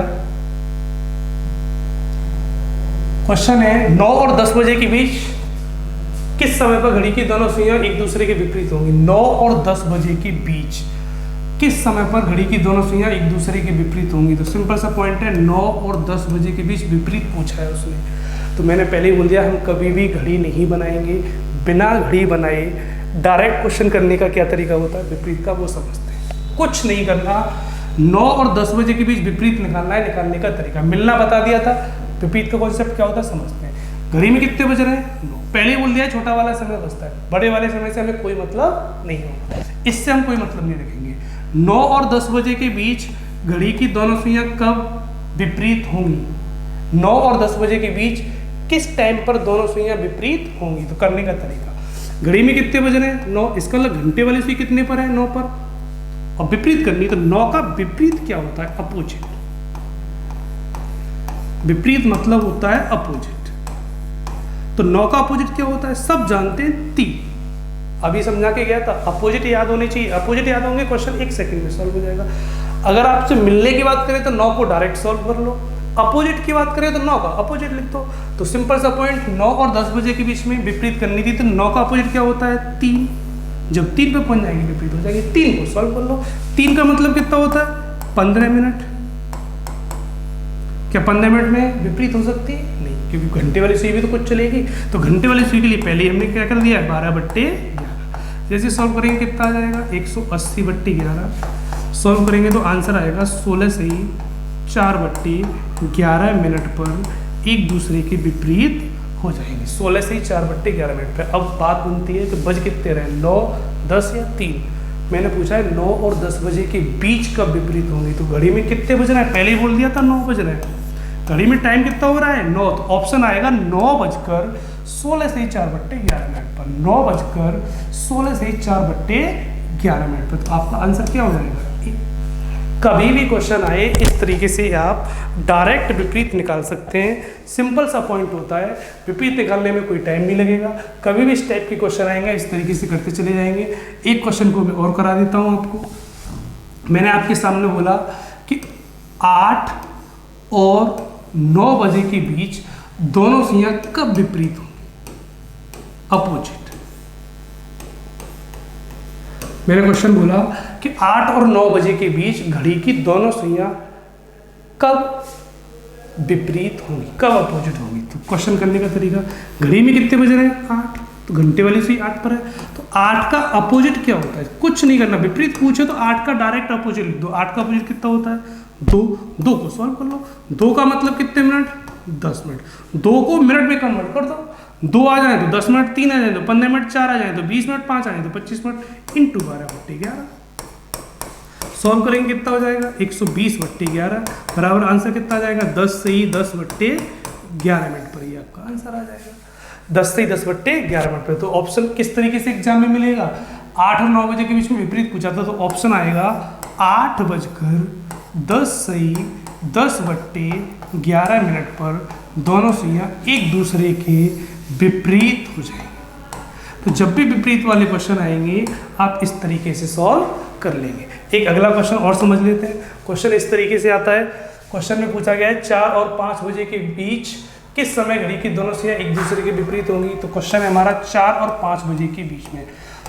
क्वेश्चन है 9 और 10 बजे के बीच किस समय पर घड़ी की दोनों सुइयां एक दूसरे के विपरीत होंगी। 9 और 10 बजे के बीच किस समय पर घड़ी की दोनों सुइयां एक दूसरे के विपरीत होंगी। तो सिंपल सा पॉइंट है, 9 और 10 बजे के बीच विपरीत पूछा है उसने। तो मैंने पहले ही बोल दिया, हम कभी भी घड़ी नहीं बनाएंगे। बिना घड़ी बनाए डायरेक्ट क्वेश्चन करने का क्या तरीका होता है विपरीत का, वो समझते हैं। कुछ नहीं करना, 9 और 10 बजे के बीच विपरीत निकालना है। निकालने का तरीका मिलना बता दिया था। विपरीत का कॉन्सेप्ट क्या होता है समझते हैं। घड़ी में कितने बज रहे हैं? 9। पहले ही बोल दिया छोटा वाला समय बचता है, बड़े वाले समय से हमें कोई मतलब नहीं होगा, इससे हम कोई मतलब नहीं रखेंगे। 9 और 10 बजे के बीच घड़ी की दोनों सुइयां कब विपरीत होंगी। 9 और 10 बजे के बीच किस टाइम पर दोनों सुइयां विपरीत होंगी। तो करने का तरीका, घड़ी में कितने बज रहे हैं? 9। इसका मतलब घंटे वाली सुई कितने पर है? 9 पर। और विपरीत करनी, तो 9 का विपरीत क्या होता है? अपोजिट। विपरीत मतलब होता है अपोजिट। तो 9 का अपोजिट क्या होता है? सब जानते हैं, 3। अभी समझा के गया था, अपोजिट याद होने चाहिए। अपोजिट याद होंगे, क्वेश्चन 1 सेकंड में सॉल्व हो जाएगा। अगर आपसे मिलने की बात करें तो 9 को डायरेक्ट सॉल्व कर लो। अपोजिट की बात करें तो 9 का अपोजिट लिख दो। तो सिंपल सा पॉइंट, 9 और 10 बजे के बीच में विपरीत करनी थी, तो 9 का अपोजिट क्या होता है? 3। जब 3 पे पहुंच जाएंगे विपरीत हो जाएंगे। 3 को सॉल्व कर लो। 3 का मतलब कितना होता है? 15 मिनट। क्या 15 मिनट में विपरीत हो सकती है? नहीं, क्योंकि घंटे वाली सुई भी तो कुछ चलेगी। तो घंटे वाली सुई के लिए पहले हमने क्या कर दिया? 12/11। जैसे सॉल्व करेंगे कितना आ जाएगा? 180/11। सॉल्व करेंगे तो आंसर आएगा 16 से ही 4/11 मिनट पर एक दूसरे के विपरीत हो जाएंगे। 16 से ही 4/11 मिनट पर। अब बात बनती है कि बज कितने रहे? 9, 10 या 3। मैंने पूछा है 9 और 10 बजे के बीच कब विपरीत होंगी। तो घड़ी में कितने बज रहे हैं? पहले ही बोल दिया था 9 बज रहे हैं। घड़ी में टाइम कितना हो रहा है? 9। तो ऑप्शन आएगा 9:16 से ही 4/11 मिनट पर। 9:16 से ही 4/11 11 मिनट पर। तो आपका आंसर क्या हो जाएगा? कभी भी क्वेश्चन आए इस तरीके से आप डायरेक्ट विपरीत निकाल सकते हैं। सिंपल सा पॉइंट होता है, विपरीत निकालने में कोई टाइम नहीं लगेगा। कभी भी इस टाइप के क्वेश्चन आएंगे इस तरीके से करते चले जाएंगे। एक क्वेश्चन को मैं और करा देता हूँ आपको। मैंने आपके सामने बोला कि 8 और 9 बजे के बीच दोनों सुइयां कब विपरीत होंगी? अपोजिट। मैंने क्वेश्चन बोला कि 8 और 9 बजे के बीच घड़ी की दोनों सुइयां कब विपरीत होंगी, कब अपोजिट होंगी? तो क्वेश्चन करने का तरीका, घड़ी में कितने बज रहे हैं? 8, तो घंटे वाली सुई 8 पर है। तो 8 का अपोजिट क्या होता है? कुछ नहीं करना, विपरीत पूछे तो 8 का डायरेक्ट अपोजिट लिख दो। 8 का अपोजिट कितना होता है? 2। 2 को सॉल्व कर लो। 2 का मतलब कितने मिनट? 10 मिनट। 2 को मिनट में कन्वर्ट कर दो। 2 आ जाए तो 10 मिनट, 3 आ जाए तो 15 मिनट, 4 आ जाए तो 20 मिनट, 5 आ जाए तो 25 मिनट, इंटू 12/11। सॉल्व करेंगे कितना हो जाएगा? 120/11 बराबर आंसर कितना आ जाएगा? 10 से ही 10/11 मिनट पर ही आपका आंसर आ जाएगा। 10 से ही 10/11 मिनट पर। तो ऑप्शन किस तरीके से एग्जाम में मिलेगा? 8 और 9 बजे के बीच में विपरीत पूछा था तो ऑप्शन आएगा 8:10 से ही 10/11 मिनट पर दोनों सुइयां एक दूसरे के विपरीत हो जाएंगे। तो जब भी विपरीत वाले क्वेश्चन आएंगे आप इस तरीके से सॉल्व कर लेंगे। एक अगला क्वेश्चन और समझ लेते हैं। क्वेश्चन इस तरीके से आता है। क्वेश्चन में पूछा गया है 4 और 5 बजे के बीच किस समय घड़ी की दोनों सुइयां एक दूसरे के विपरीत होंगी? तो क्वेश्चन है हमारा 4 और 5 बजे के बीच में।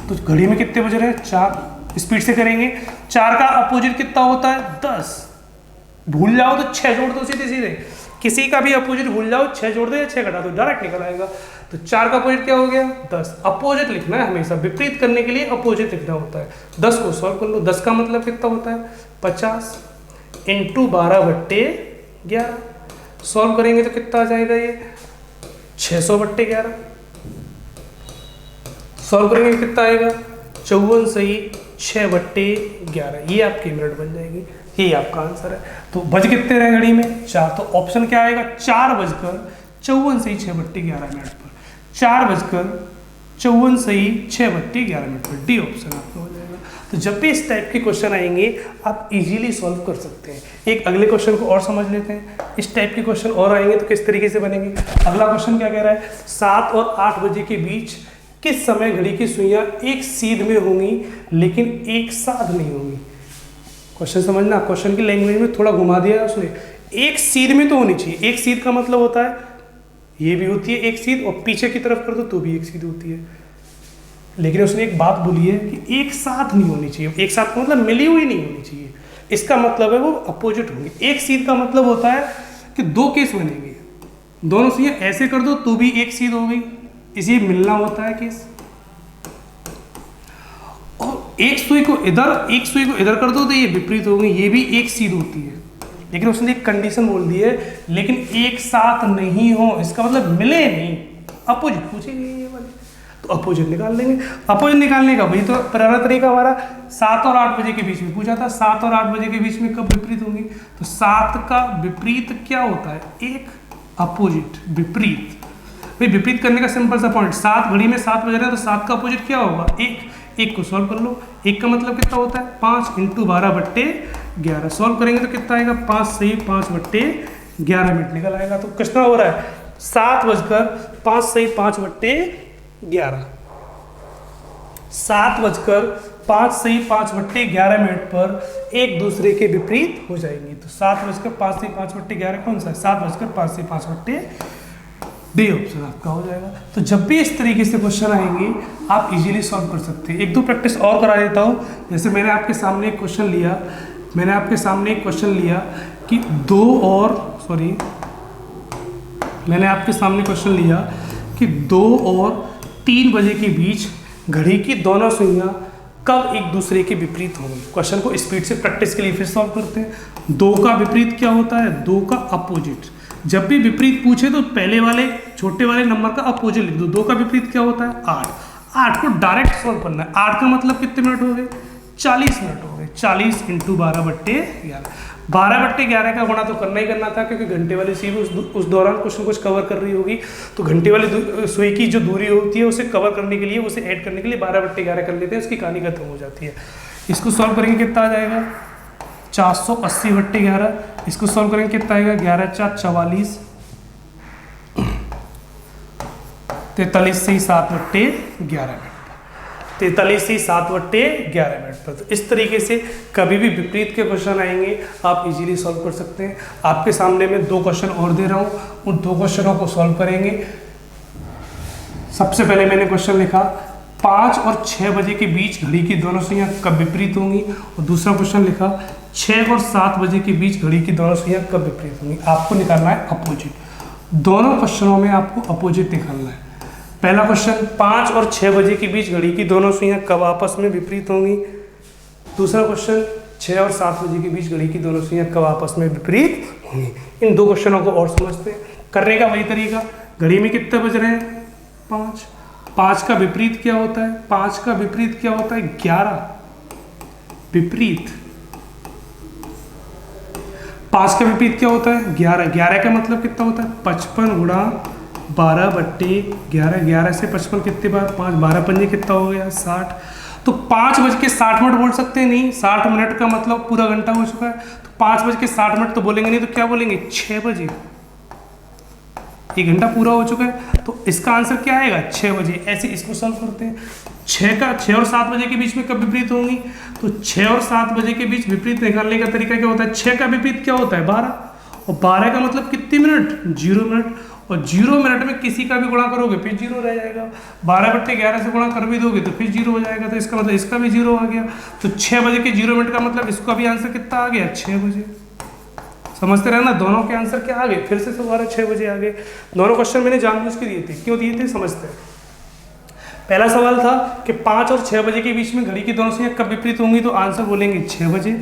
तो घड़ी में कितने बज रहे हैं? 4। स्पीड से करेंगे। 4 का अपोजिट कितना होता है? 10। भूल जाओ तो 6 जोड़ दो सीधे सीधे। किसी का भी अपोजिट भूल जाओ, 6 जोड़ दो या 6 घटा दो, डायरेक्ट निकल आएगा। तो 4 का अपोजिट क्या हो गया? 10। अपोजिट लिखना है हमेशा, विपरीत करने के लिए अपोजिट लिखना होता है। 10 को सॉल्व कर लो। 10 का मतलब कितना होता है? 50 इंटू 12/11। सॉल्व करेंगे तो कितना आ जाएगा? ये 600/11। सॉल्व करेंगे कितना आएगा? 54 से ही 6/11। ये आपकी मिनट बन जाएगी। ये आपका आंसर है। तो बज कितने रहे घड़ी में? 4। तो ऑप्शन क्या आएगा? 4:54 से ही 6/11 मिनट पर। 4:54 से ही 6/11 मिनट पर। डी ऑप्शन आपका हो जाएगा। तो जब भी इस टाइप के क्वेश्चन आएंगे आप इजीली सॉल्व कर सकते हैं। एक अगले क्वेश्चन को और समझ लेते हैं। इस टाइप के क्वेश्चन और आएंगे तो किस तरीके से बनेंगे। अगला क्वेश्चन क्या कह रहा है? 7 और 8 बजे के बीच किस समय घड़ी की सुइयां एक सीध में होंगी लेकिन एक साथ नहीं होंगी? क्वेश्चन समझना, क्वेश्चन की लैंग्वेज में थोड़ा घुमा दिया है उसने। एक सीध में तो होनी चाहिए। एक सीध का मतलब होता है ये भी होती है एक सीध, और पीछे की तरफ कर दो तो भी एक सीध होती है। लेकिन उसने एक बात बोली है कि एक साथ नहीं होनी चाहिए। एक साथ का मतलब मिली हुई नहीं होनी चाहिए। इसका मतलब है वो अपोजिट होंगे। एक सीध का मतलब होता है कि 2 केस बनेंगे। दोनों सुइयां ऐसे कर दो तो भी एक सीध हो गई, इसी मिलना होता है केस। और एक सुई को इधर कर दो तो ये विपरीत हो गई, ये भी एक सीध होती है। लेकिन उसने एक कंडीशन बोल दी है, लेकिन एक साथ नहीं हो, इसका मतलब मिले नहीं, अपोजिट पूछेंगे ये वाले, तो अपोजिट निकाल लेंगे। अपोजिट निकालने का वही तो पुराना तरीका हमारा 7 और 8 बजे के बीच में पूछा था। 7 और 8 बजे के बीच में कब विपरीत होंगी? तो 7 का विपरीत क्या होता है? एक अपोजिट विपरीत। भाई विपरीत करने का सिंपल सा पॉइंट, 7 घड़ी में 7 बज रहा है तो 7 का अपोजिट क्या होगा? एक को सॉल्व कर लो। 1 का मतलब कितना होता है? 5 इंटू 12/11। सॉल्व करेंगे तो कितना आएगा? 5 से ही 5/11 मिनट निकल आएगा। तो कितना हो रहा है? 7:05 से ही 5/11। 7:05 से ही 5/11 मिनट पर एक दूसरे के विपरीत हो जाएंगी। तो 7:05 से 5/11 कौन सा है? 7:05 से 5/11। डी ऑप्शन आपका हो जाएगा। तो जब भी इस तरीके से क्वेश्चन आएंगे आप इजीली सॉल्व कर सकते हैं। 1-2 प्रैक्टिस और करा देता हूँ। जैसे मैंने आपके सामने एक क्वेश्चन लिया कि 2 और 3 बजे के बीच घड़ी की दोनों सुइयां कब एक दूसरे के विपरीत होंगी। क्वेश्चन को स्पीड से प्रैक्टिस के लिए फिर सॉल्व करते हैं। 2 का विपरीत क्या होता है? 2 का अपोजिट। जब भी विपरीत पूछे तो पहले वाले छोटे वाले नंबर का अपोजिट लिख दो। 2 का विपरीत क्या होता है? 8। 8 को डायरेक्ट सॉल्व करना है। 8 का मतलब कितने मिनट हो गए? 40 मिनट हो गए। 40 इंटू 12/11 12/11 का गुणा तो करना ही करना था, क्योंकि घंटे वाली सुई उस दौरान कुछ न कुछ कवर कर रही होगी, तो घंटे वाली सुई की जो दूरी होती है उसे कवर करने के लिए, उसे ऐड करने के लिए 12/11 कर लेते हैं, उसकी कहानी खत्म हो जाती है। इसको सॉल्व करेंगे कितना आ जाएगा 480/11। इसको सॉल्व करेंगे कितना आएगा 11×4 44, 43 से 7/11 मिनट, 43 से 7/11 मिनट पर। तो इस तरीके से कभी भी विपरीत के क्वेश्चन आएंगे आप इजीली सॉल्व कर सकते हैं। आपके सामने मैं 2 क्वेश्चन और दे रहा हूँ, उन 2 क्वेश्चनों को सॉल्व करेंगे। सबसे पहले मैंने क्वेश्चन लिखा 5 और 6 बजे के बीच घड़ी की दोनों सुइयां कब विपरीत होंगी, और दूसरा क्वेश्चन लिखा 6 और 7 बजे के बीच घड़ी की दोनों सुइयां कब विपरीत होंगी। आपको निकालना है अपोजिट, दोनों क्वेश्चनों में आपको अपोजिट निकालना है। पहला क्वेश्चन 5 और 6 बजे के बीच घड़ी की दोनों सुइयां कब आपस में विपरीत होंगी। दूसरा क्वेश्चन 6 और 7 बजे के बीच घड़ी की दोनों सुइयां कब आपस में विपरीत होंगी। इन 2 क्वेश्चनों को और समझते हैं। करने का वही तरीका, घड़ी में कितने बज रहे हैं 5, 5 का विपरीत क्या होता है, 5 का विपरीत क्या होता है 11, विपरीत 5 का विपरीत क्या होता है 11, 11 का मतलब कितना होता है 55 गुणा 12/11, 11 से 55 कितने बार 5, 12 पंजे कितना हो गया 60। तो 5:60 बोल सकते हैं, नहीं 60 मिनट का मतलब पूरा घंटा हो चुका है, तो 5:60 तो बोलेंगे नहीं, तो क्या बोलेंगे 6 बजे, 1 घंटा पूरा हो चुका है। तो इसका आंसर क्या आएगा 6 बजे। ऐसे इसको सॉल्व करते हैं। 6 और 7 बजे के बीच में कब विपरीत होंगी, तो 6 और 7 बजे के बीच विपरीत निकालने का तरीका क्या होता है, 6 का विपरीत क्या होता है 12, और 12 का मतलब कितने मिनट 0 मिनट, और 0 मिनट में किसी का भी गुणा करोगे फिर 0 रह जाएगा, 12/11 से गुणा कर भी दोगे तो फिर 0 हो जाएगा, तो इसका मतलब इसका भी 0 आ गया। तो 6 बजे के 0 मिनट का मतलब इसका भी आंसर कितना आ गया 6 बजे। समझते रहना, दोनों के आंसर क्या आ गए, फिर से दोबारा 6 बजे आ गए। दोनों क्वेश्चन मैंने जानबूझ के दिए थे, क्यों दिए थे समझते हैं। पहला सवाल था कि 5 और 6 बजे के बीच में घड़ी की दोनों सुइयां कब विपरीत होंगी, तो आंसर बोलेंगे 6 बजे।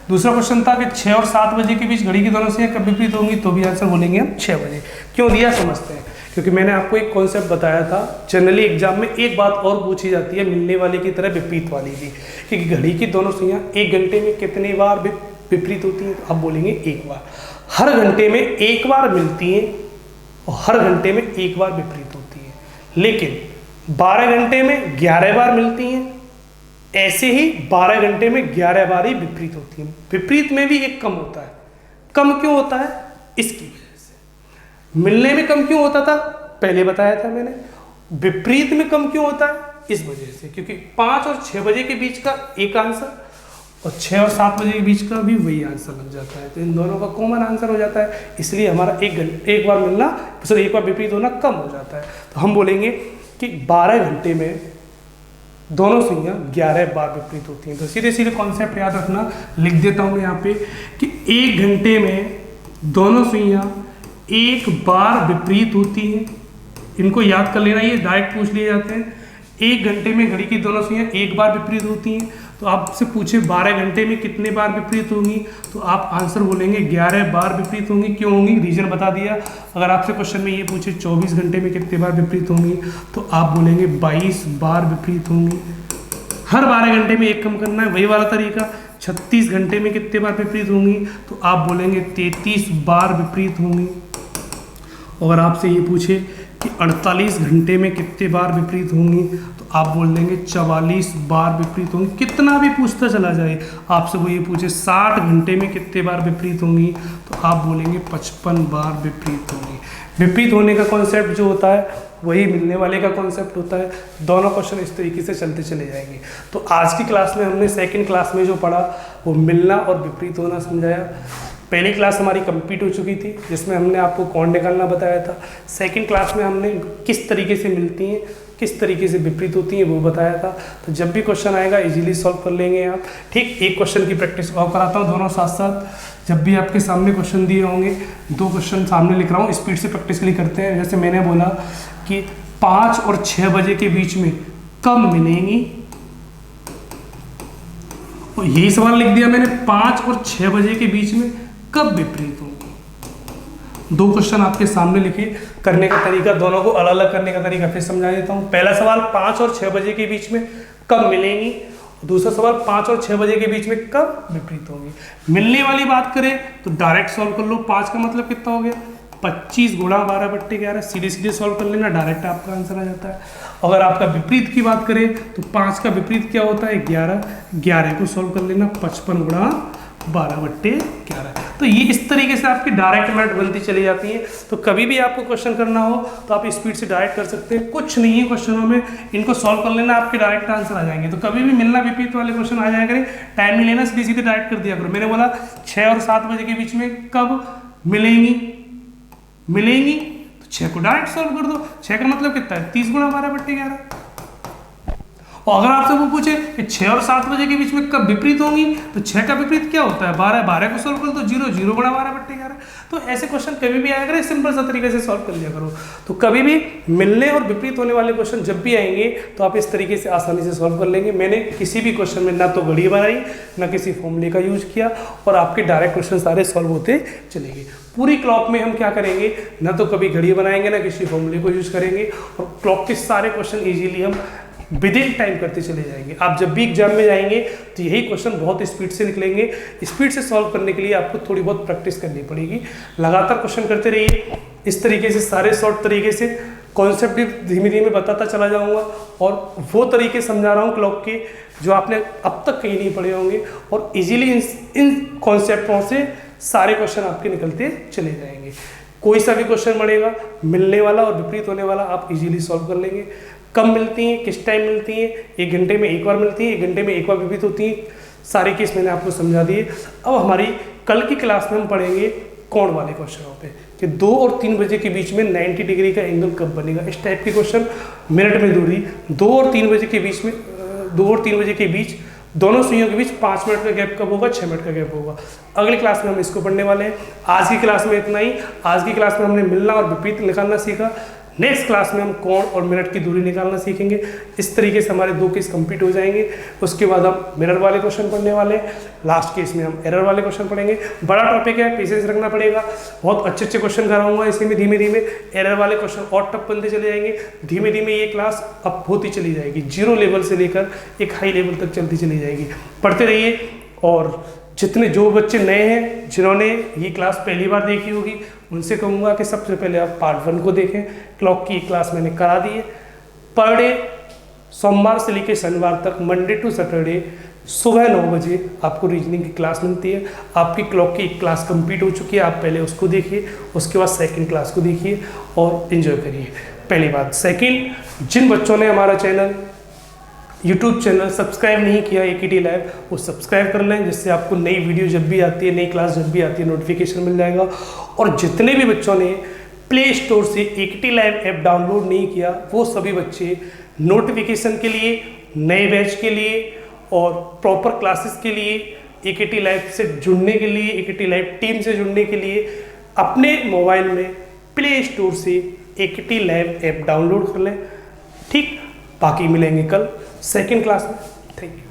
दूसरा क्वेश्चन था कि 6 और 7 बजे के बीच घड़ी की दोनों सुइयां कब विपरीत होंगी, तो भी आंसर बोलेंगे हम 6 बजे। क्यों दिया समझते हैं, क्योंकि मैंने आपको एक कॉन्सेप्ट बताया था, जनरली एग्जाम में एक बात और पूछी जाती है मिलने वाले की तरह विपरीत वाली भी, कि घड़ी की दोनों सुइयां 1 घंटे में कितनी बार विपरीत होती हैं, तो आप बोलेंगे 1 बार। हर घंटे में 1 बार मिलती हैं और हर घंटे में 1 बार विपरीत होती है, लेकिन 12 घंटे में 11 बार मिलती हैं, ऐसे ही 12 घंटे में 11 बार ही विपरीत होती हैं। विपरीत में भी एक कम होता है। कम क्यों होता है, इसकी वजह से। मिलने में कम क्यों होता था पहले बताया था मैंने, विपरीत में कम क्यों होता है इस वजह से, क्योंकि 5 और 6 बजे के बीच का एक आंसर और 6 और 7 बजे के बीच का भी वही आंसर लग जाता है, तो इन दोनों का कॉमन आंसर हो जाता है। इसलिए हमारा एक बार मिलना सॉरी 1 बार विपरीत होना कम हो जाता है। तो हम बोलेंगे कि 12 घंटे में दोनों सुइयां 11 बार विपरीत होती हैं। तो सीधे सीधे कॉन्सेप्ट याद रखना, लिख देता हूँ मैं यहाँ पे कि 1 घंटे में दोनों सुइयां 1 बार विपरीत होती हैं। इनको याद कर लेना, ये डायरेक्ट पूछ लिए जाते हैं। 1 घंटे में घड़ी की दोनों सुइयां 1 बार विपरीत होती हैं। तो आपसे पूछे 12 घंटे में कितने बार विपरीत होंगी, तो आप आंसर बोलेंगे 11 बार विपरीत होंगी। क्यों होंगी, रीजन बता दिया। अगर आपसे क्वेश्चन में ये पूछे 24 घंटे में कितने बार विपरीत होंगी, तो आप बोलेंगे 22 बार विपरीत होंगी। हर 12 घंटे में एक कम करना है, वही वाला तरीका। 36 घंटे में कितने बार विपरीत होंगी, तो आप बोलेंगे 33 बार विपरीत होंगी। अगर आपसे ये पूछे कि 48 घंटे में कितने बार विपरीत होंगी, तो आप बोल देंगे 44 बार विपरीत होंगी। कितना भी पूछता चला जाए, आपसे वो ये पूछे 60 घंटे में कितने बार विपरीत होंगी, तो आप बोलेंगे 55 बार विपरीत होंगी। विपरीत होने का कॉन्सेप्ट जो होता है वही मिलने वाले का कॉन्सेप्ट होता है। दोनों क्वेश्चन इस तरीके से चलते चले जाएंगे। तो आज की क्लास में हमने सेकंड क्लास में जो पढ़ा वो मिलना और विपरीत होना समझाया। पहली क्लास हमारी कंप्लीट हो चुकी थी जिसमें हमने आपको कौन निकालना बताया था। सेकंड क्लास में हमने किस तरीके से मिलती हैं, किस तरीके से विपरीत होती हैं वो बताया था। तो जब भी क्वेश्चन आएगा इजीली सॉल्व कर लेंगे आप। ठीक, एक क्वेश्चन की प्रैक्टिस और कराता हूँ दोनों साथ साथ। जब भी आपके सामने क्वेश्चन दिए होंगे, 2 क्वेश्चन सामने लिख रहा हूँ, स्पीड से प्रैक्टिकली करते हैं। जैसे मैंने बोला कि 5 और 6 बजे के बीच में कब मिलेंगी, और यही सवाल लिख दिया मैंने, 5 और 6 बजे के बीच में कब विपरीत होंगी। 2 क्वेश्चन आपके सामने लिखे। करने का तरीका, दोनों को अलग अलग करने का तरीका फिर समझा देता हूँ। पहला सवाल 5 और 6 बजे के बीच में कब मिलेंगी, दूसरा सवाल 5 और 6 बजे के बीच में कब विपरीत होंगे। मिलने वाली बात करें तो डायरेक्ट सॉल्व कर लो। 5 का मतलब कितना हो गया, 25 गुणा 12/11, सीधे सीधे सॉल्व कर लेना, डायरेक्ट आपका आंसर आ जाता है। अगर आपका विपरीत की बात करें तो 5 का विपरीत क्या होता है, 11, 11 को सॉल्व कर लेना, 55 गुणा 12/11। तो ये इस तरीके से आपकी डायरेक्ट मेथड बनती चली जाती है। तो कभी भी आपको क्वेश्चन करना हो तो आप स्पीड से डायरेक्ट कर सकते हैं, कुछ नहीं है क्वेश्चनों में, इनको सॉल्व कर लेना, आपके डायरेक्ट आंसर आ जाएंगे। तो कभी भी मिलना विपरीत वाले क्वेश्चन आ जाया करें, टाइम नहीं लेना, सीधे सीधे डायरेक्ट कर दिया करो। मैंने बोला 6 और 7 बजे के बीच में कब मिलेंगी, तो 6 को डायरेक्ट सॉल्व कर दो। 6 का मतलब कितना है, 30 गुणा 12/11। और अगर आपसे वो पूछे कि 6 और 7 बजे के बीच में कब विपरीत होंगी, तो 6 का विपरीत क्या होता है, 12, 12 को सॉल्व कर दो, 0, 0 गुणा 12/11। तो ऐसे क्वेश्चन कभी भी आया करें, सिंपल सा तरीके से सॉल्व कर लिया करो। तो कभी भी मिलने और विपरीत होने वाले क्वेश्चन जब भी आएंगे तो आप इस तरीके से आसानी से सॉल्व कर लेंगे। मैंने किसी भी क्वेश्चन में ना तो घड़ी बनाई, ना किसी फॉर्मूले का यूज किया, और आपके डायरेक्ट क्वेश्चन सारे सॉल्व होते चलेंगे। पूरी क्लॉक में हम क्या करेंगे, ना तो कभी घड़ी बनाएंगे, ना किसी फॉर्मूले को यूज करेंगे, और क्लॉक के सारे क्वेश्चन इजीली हम विद इन टाइम करते चले जाएंगे। आप जब भी एग्जाम में जाएंगे तो यही क्वेश्चन बहुत स्पीड से निकलेंगे। स्पीड से सॉल्व करने के लिए आपको थोड़ी बहुत प्रैक्टिस करनी पड़ेगी, लगातार क्वेश्चन करते रहिए। इस तरीके से सारे शॉर्ट तरीके से कॉन्सेप्ट भी धीमे धीमे बताता चला जाऊंगा, और वो तरीके समझा रहा हूँ क्लॉक के जो आपने अब तक कहीं नहीं पढ़े होंगे, और इजीली इन कॉन्सेप्टों से सारे क्वेश्चन आपके निकलते चले जाएंगे। कोई सा भी क्वेश्चन बढ़ेगा, मिलने वाला और विपरीत होने वाला, आप इजीली सॉल्व कर लेंगे। कब मिलती हैं, किस टाइम मिलती हैं, 1 घंटे में एक बार मिलती हैं, 1 घंटे में एक बार विपरीत होती हैं, सारे केस मैंने आपको समझा दिए। अब हमारी कल की क्लास में हम पढ़ेंगे कोण वाले क्वेश्चनों पे, कि 2 और 3 बजे के बीच में 90 डिग्री का एंगल कब बनेगा। इस टाइप के क्वेश्चन, मिनट में दूरी, 2 और 3 बजे के बीच में, 2 और 3 बजे के बीच दोनों सुइयों के बीच 5 मिनट का गैप कब होगा, 6 मिनट का गैप होगा। अगली क्लास में हम इसको पढ़ने वाले हैं। आज की क्लास में इतना ही। आज की क्लास में हमने मिलना और विपरीत निकालना सीखा। नेक्स्ट क्लास में हम कोण और मिनट की दूरी निकालना सीखेंगे। इस तरीके से हमारे 2 केस कंप्लीट हो जाएंगे। उसके बाद हम मिरर वाले क्वेश्चन पढ़ने वाले हैं। लास्ट केस में हम एरर वाले क्वेश्चन पढ़ेंगे। बड़ा टॉपिक है, पेशेंस रखना पड़ेगा। बहुत अच्छे अच्छे क्वेश्चन कराऊंगा इसी में। धीमे धीमे एरर वाले क्वेश्चन और टफ बनते चले जाएंगे। धीमे धीमे ये क्लास अप होती चली जाएगी, 0 लेवल से लेकर एक हाई लेवल तक चलती चली जाएगी। पढ़ते रहिए। और जितने जो बच्चे नए हैं, जिन्होंने ये क्लास पहली बार देखी होगी, उनसे कहूँगा कि सबसे पहले आप पार्ट 1 को देखें। क्लॉक की क्लास मैंने करा दी है। पर डे सोमवार से लेकर शनिवार तक, मंडे टू सैटरडे सुबह 9 बजे आपको रीजनिंग की क्लास मिलती है। आपकी क्लॉक की क्लास कंप्लीट हो चुकी है। आप पहले उसको देखिए, उसके बाद सेकंड क्लास को देखिए और एंजॉय करिए। पहली बात। सेकंड, जिन बच्चों ने हमारा चैनल यूट्यूब चैनल सब्सक्राइब नहीं किया AKT लैब, वो सब्सक्राइब कर लें, जिससे आपको नई वीडियो जब भी आती है, नई क्लास जब भी आती है, नोटिफिकेशन मिल जाएगा। और जितने भी बच्चों ने प्ले स्टोर से AKT लैब ऐप डाउनलोड नहीं किया, वो सभी बच्चे नोटिफिकेशन के लिए, नए बैच के लिए और प्रॉपर क्लासेस के लिए, AKT लैब से जुड़ने के लिए, AKT लैब टीम से जुड़ने के लिए अपने मोबाइल में प्ले स्टोर से AKT लैब ऐप डाउनलोड कर लें। ठीक, बाकी मिलेंगे कल सेकंड क्लास में। Thank you.